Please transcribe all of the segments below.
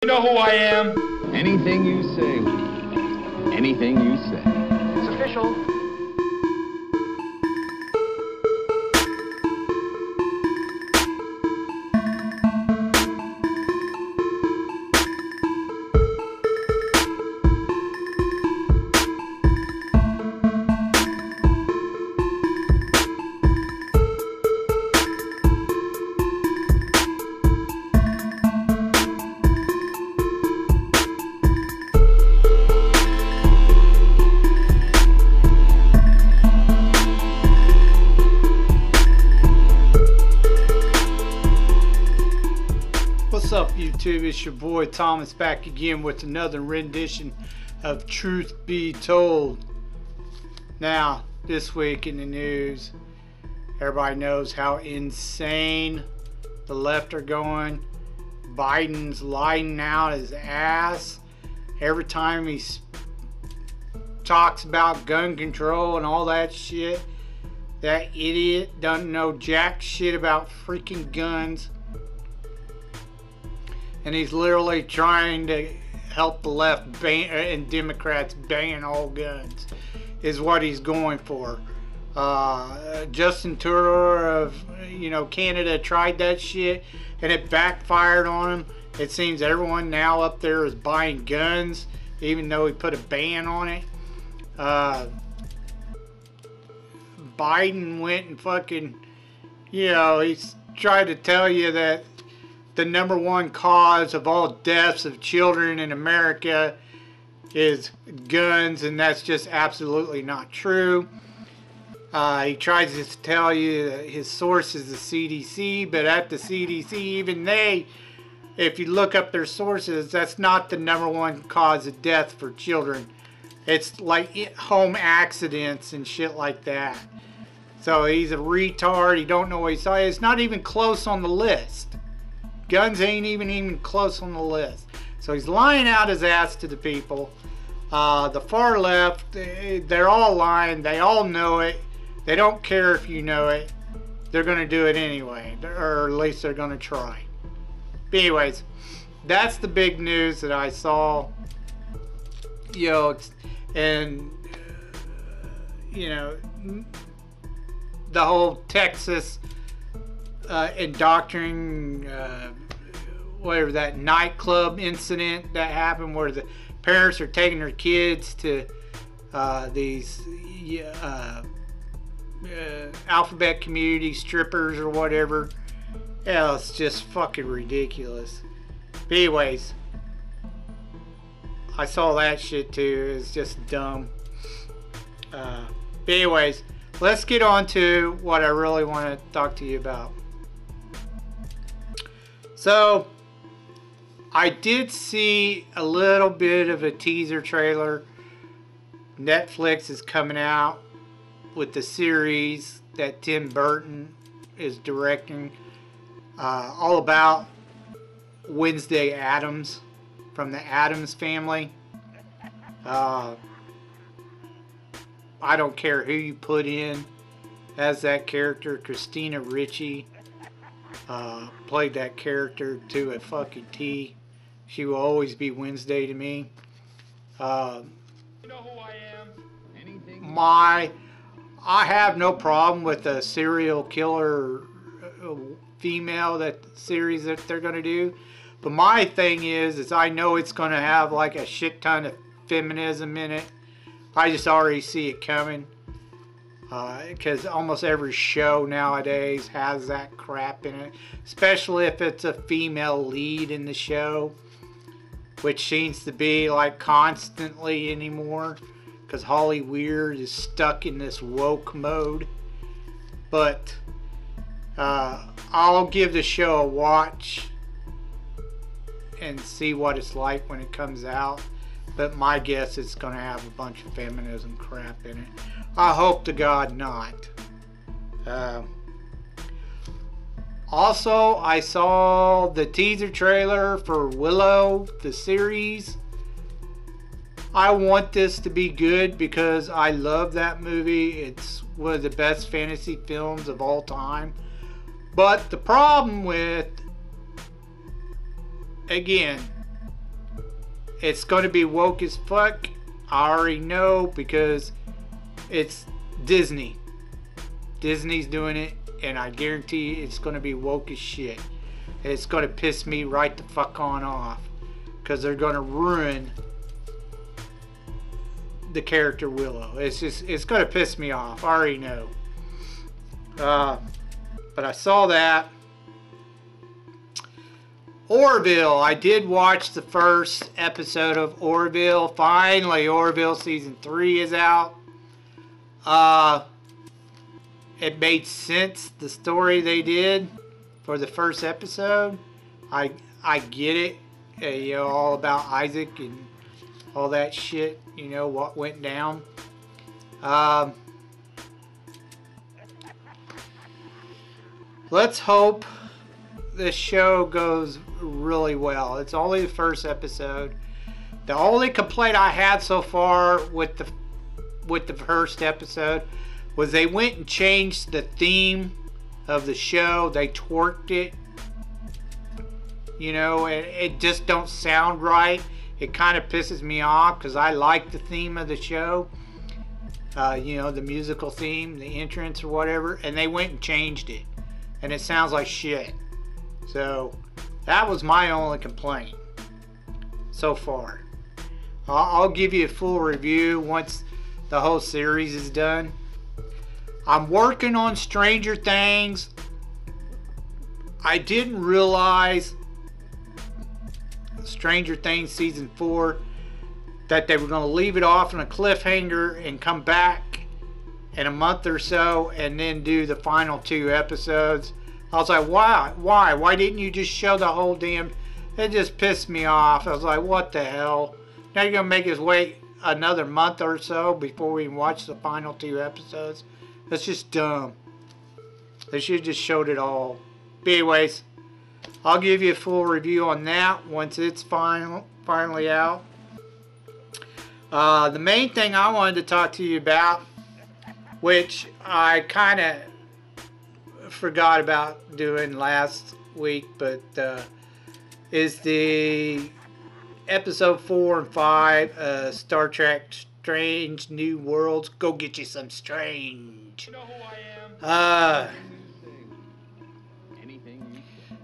You know who I am? Anything you say, anything you say. It's official. What's up, YouTube? It's your boy Thomas back again with another rendition of Truth Be Told. Now, this week in the news, everybody knows how insane the left are going. Biden's lying out his ass every time he talks about gun control and all that shit. That idiot doesn't know jack shit about freaking guns. And he's literally trying to help the left ban and Democrats ban all guns, is what he's going for. Justin Trudeau of Canada tried that shit and it backfired on him. It seems everyone now up there is buying guns, even though he put a ban on it. Biden went and fucking, he's tried to tell you that the number one cause of all deaths of children in America is guns, and that's just absolutely not true. He tries to tell you that his source is the CDC, but at the CDC, even they, if you look up their sources, that's not the number one cause of death for children. It's like home accidents and shit like that. So he's a retard. He don't know what he's saying. It's not even close on the list. Guns ain't even close on the list. So he's lying out his ass to the people. The far left, they're all lying. They all know it. They don't care if you know it. They're going to do it anyway. Or at least they're going to try. But anyways, that's the big news that I saw. And the whole Texas indoctrinating, whatever, that nightclub incident that happened where the parents are taking their kids to these alphabet community strippers or whatever. Yeah, it's just fucking ridiculous. But anyways, I saw that shit too. It's just dumb. But anyways, let's get on to what I really want to talk to you about. So, I did see a little bit of a teaser trailer. Netflix is coming out with the series that Tim Burton is directing, all about Wednesday Addams from the Addams family. I don't care who you put in as that character. Christina Ricci played that character to a fucking T. She will always be Wednesday to me. You know who I am? Anything. I have no problem with a serial killer female series that they're going to do. But my thing is I know it's going to have like a shit ton of feminism in it. I just already see it coming. Because almost every show nowadays has that crap in it. Especially if it's a female lead in the show. Which seems to be like constantly anymore. Because Holly Weird is stuck in this woke mode. But I'll give the show a watch and see what it's like when it comes out. But my guess it's going to have a bunch of feminism crap in it. I hope to God not. Also, I saw the teaser trailer for Willow, the series. I want this to be good because I love that movie. It's one of the best fantasy films of all time. But the problem with, again, it's going to be woke as fuck. I already know because it's Disney. Disney's doing it, and I guarantee it's going to be woke as shit. It's going to piss me right the fuck on off because they're going to ruin the character Willow. It's going to piss me off. I already know. But I saw that. Orville. I did watch the first episode of Orville. Finally, Orville season 3 is out. It made sense, the story they did for the first episode. I get it. You know, all about Isaac and all that shit. You know, what went down. Let's hope this show goes really well. It's only the first episode. The only complaint I had so far with the first episode was they went and changed the theme of the show. They twerked it. You know, it just don't sound right. It kind of pisses me off because I like the theme of the show. You know, the musical theme, the entrance or whatever. And they went and changed it. And it sounds like shit. So, that was my only complaint so far. I'll give you a full review once the whole series is done. I'm working on Stranger Things. I didn't realize Stranger Things Season 4 that they were going to leave it off on a cliffhanger and come back in a month or so and then do the final 2 episodes. I was like, why didn't you just show the whole damn... It just pissed me off. I was like, what the hell? Now you're going to make us wait another month or so before we can watch the final 2 episodes? That's just dumb. They should have just showed it all. But anyways, I'll give you a full review on that once it's finally out. The main thing I wanted to talk to you about, which I kind of forgot about doing last week, but is the episode 4 and 5 Star Trek Strange New Worlds. Go get you some strange. You know who I am?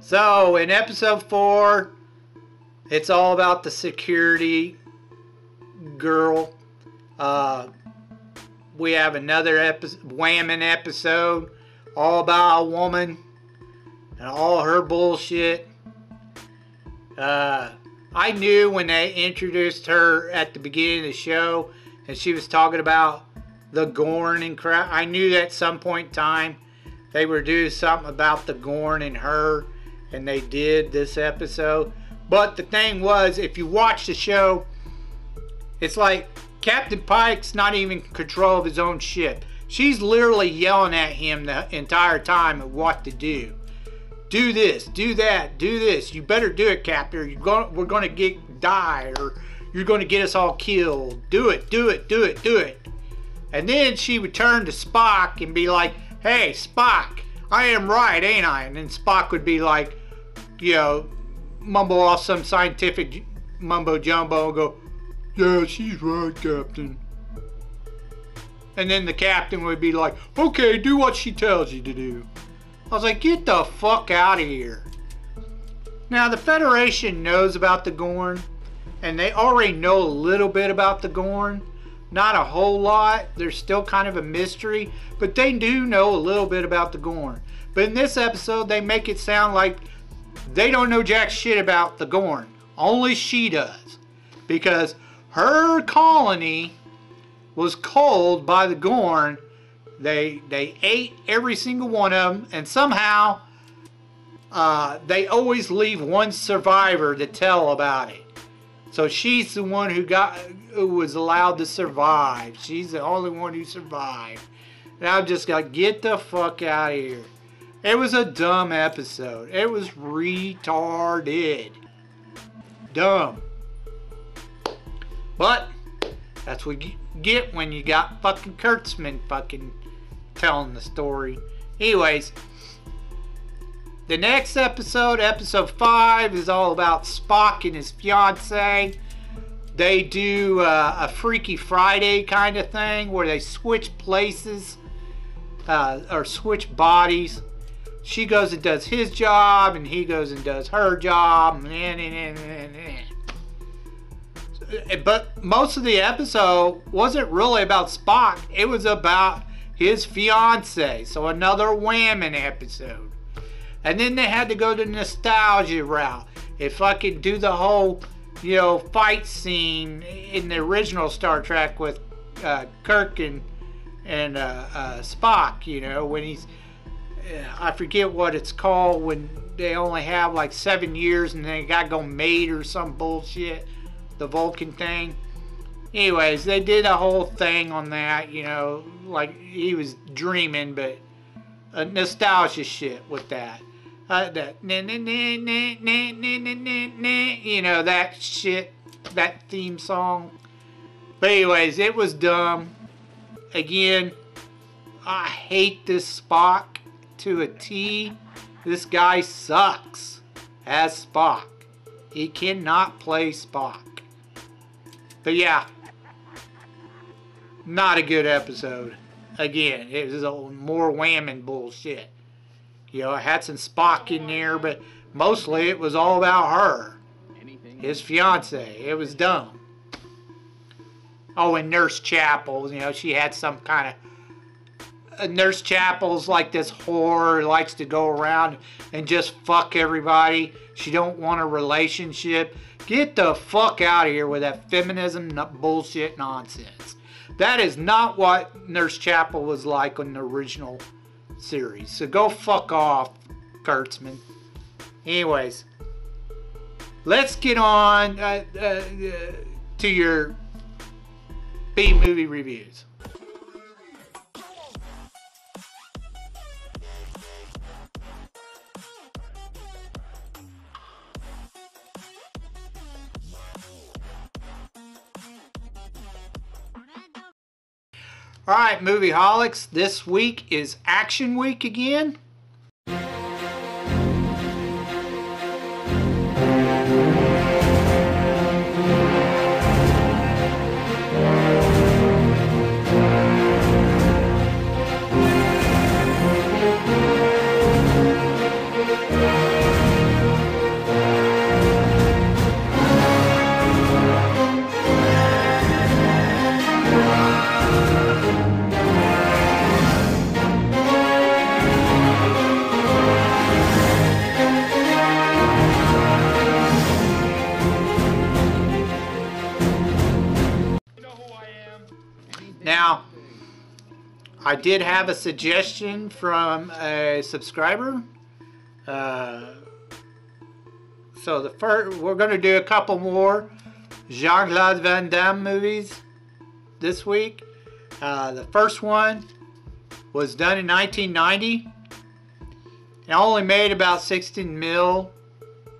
So in episode 4, it's all about the security girl. We have another whamming episode all about a woman and all her bullshit. I knew when they introduced her at the beginning of the show and she was talking about the Gorn and crap. I knew that at some point in time they were doing something about the Gorn and her, and they did this episode. But the thing was, if you watch the show, it's like Captain Pike's not even in control of his own ship. She's literally yelling at him the entire time of what to do. Do this, do that, do this. You better do it, Captain. We're going to die, or you're going to get us all killed. Do it, do it, do it, do it. And then she would turn to Spock and be like, hey, Spock, I am right, ain't I? And then Spock would be like, you know, mumble off some scientific mumbo jumbo and go, yeah, she's right, Captain. And then the captain would be like, okay, do what she tells you to do. I was like, get the fuck out of here. Now, the Federation knows about the Gorn, and they already know a little bit about the Gorn. Not a whole lot. There's still kind of a mystery, but they do know a little bit about the Gorn. But in this episode, they make it sound like they don't know jack shit about the Gorn. Only she does. Because her colony was culled by the Gorn. They ate every single one of them, and somehow they always leave one survivor to tell about it. So she's the one who was allowed to survive. She's the only one who survived. And I'm just like, get the fuck out of here. It was a dumb episode. It was retarded. Dumb. But that's what you get when you got fucking Kurtzman fucking telling the story. Anyways, the next episode, episode 5, is all about Spock and his fiance. they do a Freaky Friday kind of thing where they switch places or switch bodies. She goes and does his job, and he goes and does her job. But most of the episode wasn't really about Spock. It was about his fiance. So another whammon episode. And then they had to go the nostalgia route. If I could do the whole, fight scene in the original Star Trek with Kirk and Spock, when he's, I forget what it's called, when they only have like 7 years and they got to go mate or some bullshit, the Vulcan thing. Anyways, they did a whole thing on that, like he was dreaming, but nostalgia shit with that. That that shit, that theme song. But anyways, it was dumb. Again, I hate this Spock to a T. This guy sucks as Spock. He cannot play Spock. But yeah, not a good episode. Again, it was more whammon bullshit. I had some Spock in there, but mostly it was all about her. His fiance. It was dumb. Oh, and Nurse Chapel, she had some kind of... Nurse Chapel's like this whore, likes to go around and just fuck everybody. She don't want a relationship. Get the fuck out of here with that feminism bullshit nonsense. That is not what Nurse Chapel was like on the original series. So go fuck off, Kurtzman. Anyways, let's get on to your B-movie reviews. Alright, Movieholics, this week is Action Week again. Now, I did have a suggestion from a subscriber. So we're going to do a couple more Jean-Claude Van Damme movies this week. The first one was done in 1990. It only made about 16 mil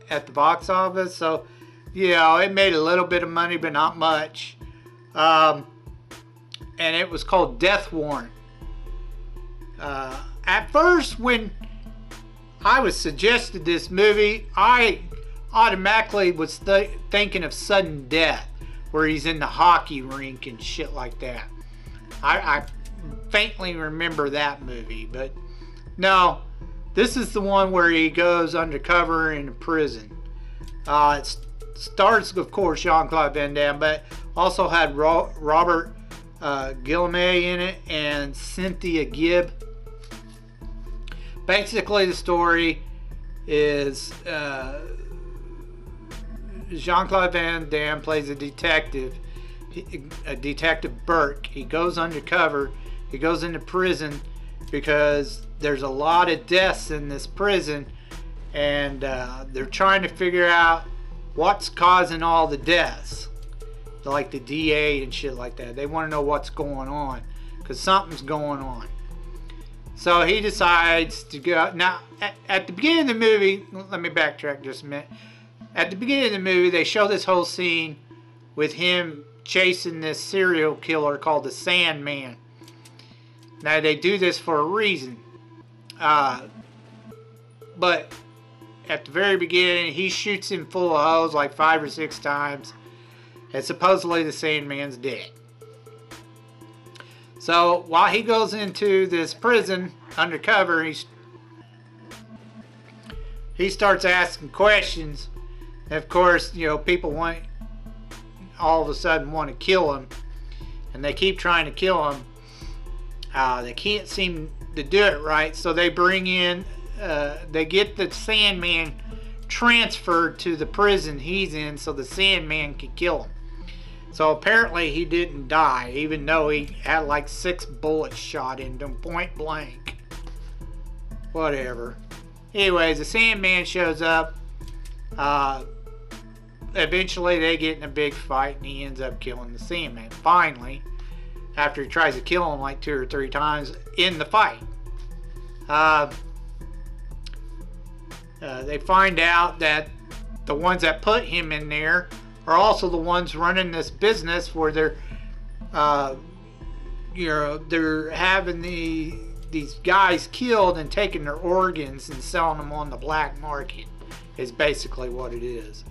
at the box office. So, it made a little bit of money, but not much. And it was called Death Warrant. At first, when I was suggested this movie, I automatically was thinking of Sudden Death, where he's in the hockey rink and shit like that. I faintly remember that movie, but no, this is the one where he goes undercover in a prison. It stars, of course, Jean-Claude Van Damme, but also had Robert Guillaume in it and Cynthia Gibb. Basically, the story is Jean-Claude Van Damme plays a detective Burke. He goes undercover. He goes into prison because there's a lot of deaths in this prison, and they're trying to figure out what's causing all the deaths. Like the DA and shit like that. They want to know what's going on, because something's going on. So he decides to go. Now, at the beginning of the movie, let me backtrack just a minute. At the beginning of the movie, they show this whole scene with him chasing this serial killer called the Sandman. Now, they do this for a reason. But at the very beginning, he shoots him full of holes like 5 or 6 times. and supposedly the Sandman's dead. So while he goes into this prison undercover, he starts asking questions. And of course, you know, people all of a sudden want to kill him, and they keep trying to kill him. They can't seem to do it right, so they bring in, they get the Sandman transferred to the prison he's in so the Sandman can kill him. So apparently he didn't die, even though he had like 6 bullets shot into him point blank. Whatever. Anyways, the Sandman shows up. Eventually they get in a big fight and he ends up killing the Sandman. Finally, after he tries to kill him like 2 or 3 times in the fight. They find out that the ones that put him in there are also the ones running this business where they're having these guys killed and taking their organs and selling them on the black market, is basically what it is.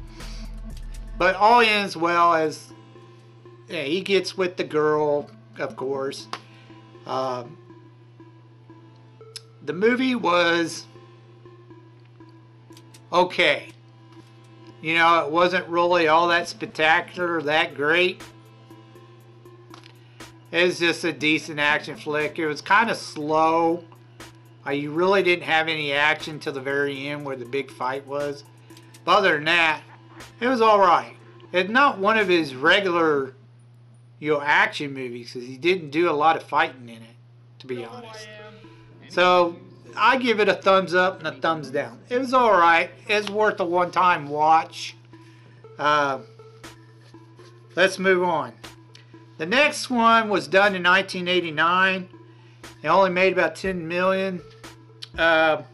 But all ends well as he gets with the girl, of course. The movie was okay. You know, it wasn't really all that spectacular, that great. It was just a decent action flick. It was kind of slow. You really didn't have any action till the very end where the big fight was. But other than that, it was alright. It's not one of his regular, you know, action movies, because he didn't do a lot of fighting in it, to be honest. So I give it a thumbs up and a thumbs down. It was alright. It's worth a one-time watch. Let's move on. The next one was done in 1989. It only made about 10 million. Now,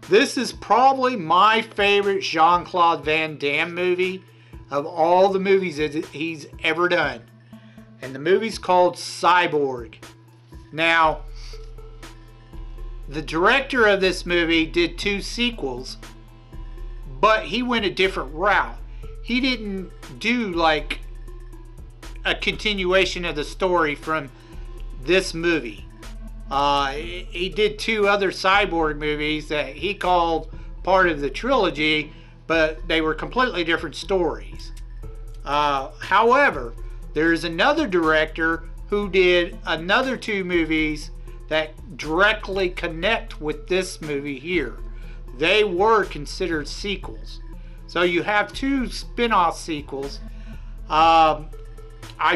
this is probably my favorite Jean-Claude Van Damme movie of all the movies that he's ever done. And the movie's called Cyborg. Now, the director of this movie did 2 sequels, but he went a different route. He didn't do like a continuation of the story from this movie. He did 2 other Cyborg movies that he called part of the trilogy, but they were completely different stories. However, there's another director who did another 2 movies that directly connect with this movie here. They were considered sequels. So you have 2 spin-off sequels. I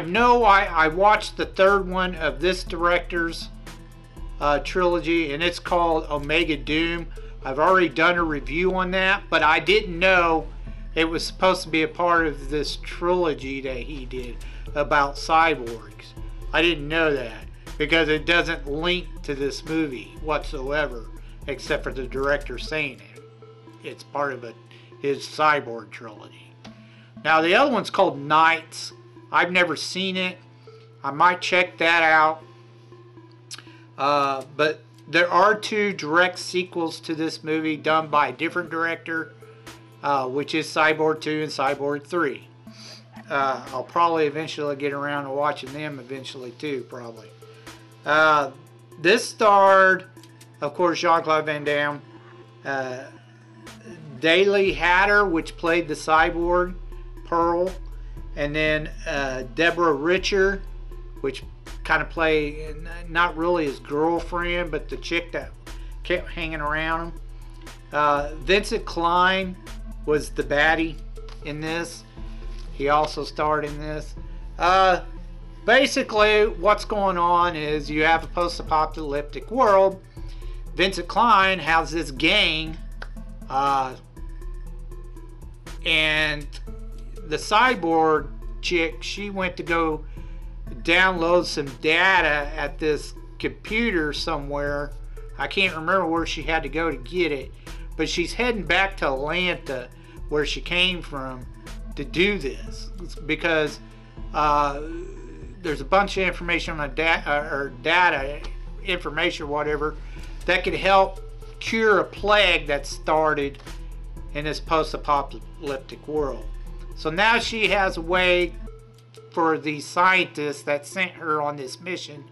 know I watched the 3rd one of this director's trilogy, and it's called Omega Doom. I've already done a review on that, but I didn't know it was supposed to be a part of this trilogy that he did about cyborgs. I didn't know that because it doesn't link to this movie whatsoever, except for the director saying it. It's part of his Cyborg trilogy. Now the other one's called Knights. I've never seen it. I might check that out. But there are 2 direct sequels to this movie done by a different director, which is Cyborg 2 and Cyborg 3. I'll probably eventually get around to watching them eventually too, probably. This starred, of course, Jean-Claude Van Damme, Daly Hatter, which played the Cyborg, Pearl, and then Deborah Richer, which kind of played, not really his girlfriend, but the chick that kept hanging around him. Vincent Klein was the baddie in this. He also starred in this. Basically, what's going on is you have a post-apocalyptic world. Vincent Klein has this gang, and the cyborg chick, she went to go download some data at this computer somewhere. I can't remember where she had to go to get it, but she's heading back to Atlanta, where she came from, to do this because there's a bunch of information on data information, whatever, that could help cure a plague that started in this post-apocalyptic world. So now she has a way for the scientists that sent her on this mission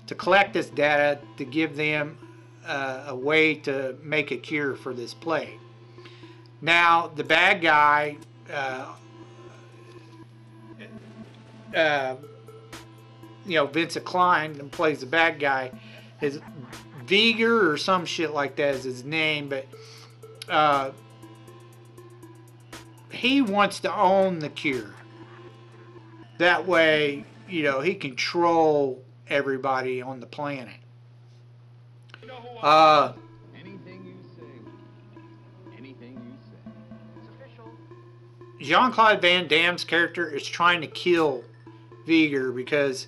to collect this data to give them a way to make a cure for this plague. Now, the bad guy, Vincent Klein, that plays the bad guy, is Veigar or some shit like that is his name, but he wants to own the cure. That way, he control everybody on the planet. Anything you say. Anything you say. It's official. Jean-Claude Van Damme's character is trying to kill Veigar because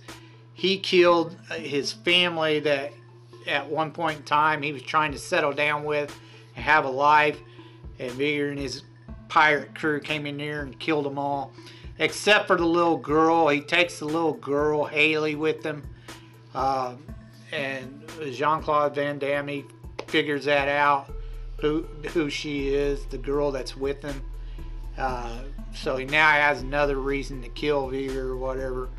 he killed his family that at one point in time he was trying to settle down with and have a life, and Veigar and his pirate crew came in there and killed them all except for the little girl. He takes the little girl Haley with him, and Jean-Claude Van Damme, he figures that out, who she is, the girl that's with him. So he now has another reason to kill Veigar or whatever.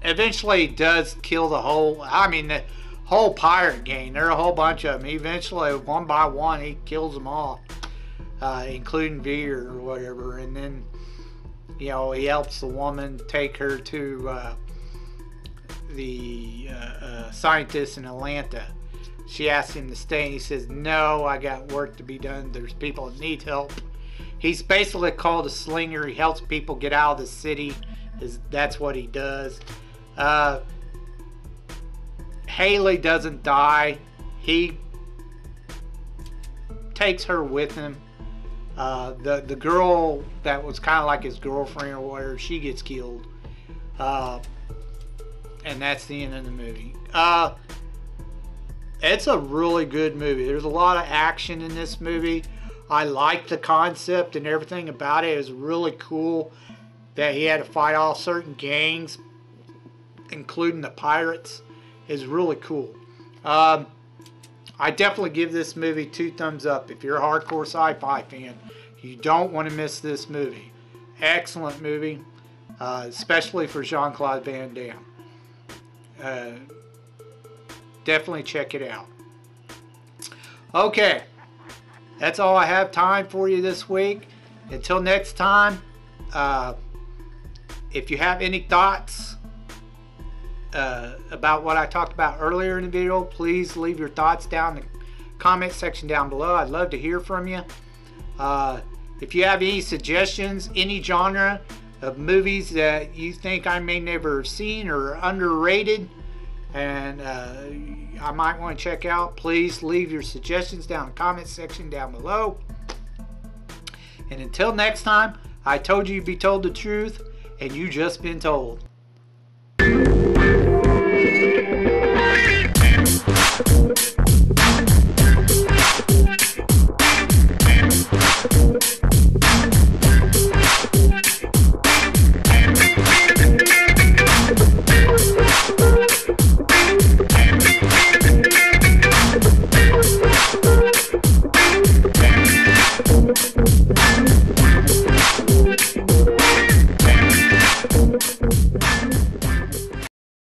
Eventually he does kill the whole pirate gang. There are a whole bunch of them. Eventually, one by one, he kills them all, including Veigar or whatever. And then, he helps the woman take her to the scientist in Atlanta. She asks him to stay, and he says, "No, I got work to be done. There's people that need help." He's basically called a slinger. He helps people get out of the city. That's what he does. Haley doesn't die. He takes her with him. The girl that was kind of like his girlfriend or whatever, she gets killed. And that's the end of the movie. It's a really good movie. There's a lot of action in this movie. I like the concept and everything about it. It was really cool that he had to fight off certain gangs, including the pirates. Is really cool. I definitely give this movie 2 thumbs up. If you're a hardcore sci-fi fan, you don't want to miss this movie. Excellent movie, especially for Jean-Claude Van Damme. Definitely check it out. Okay, that's all I have time for you this week. Until next time, if you have any thoughts about what I talked about earlier in the video, please leave your thoughts down in the comment section down below. I'd love to hear from you. If you have any suggestions, any genre of movies that you think I may never have seen or underrated and I might want to check out, please leave your suggestions down in the comment section down below. And until next time, I told you you'd be told the truth, and you just been told.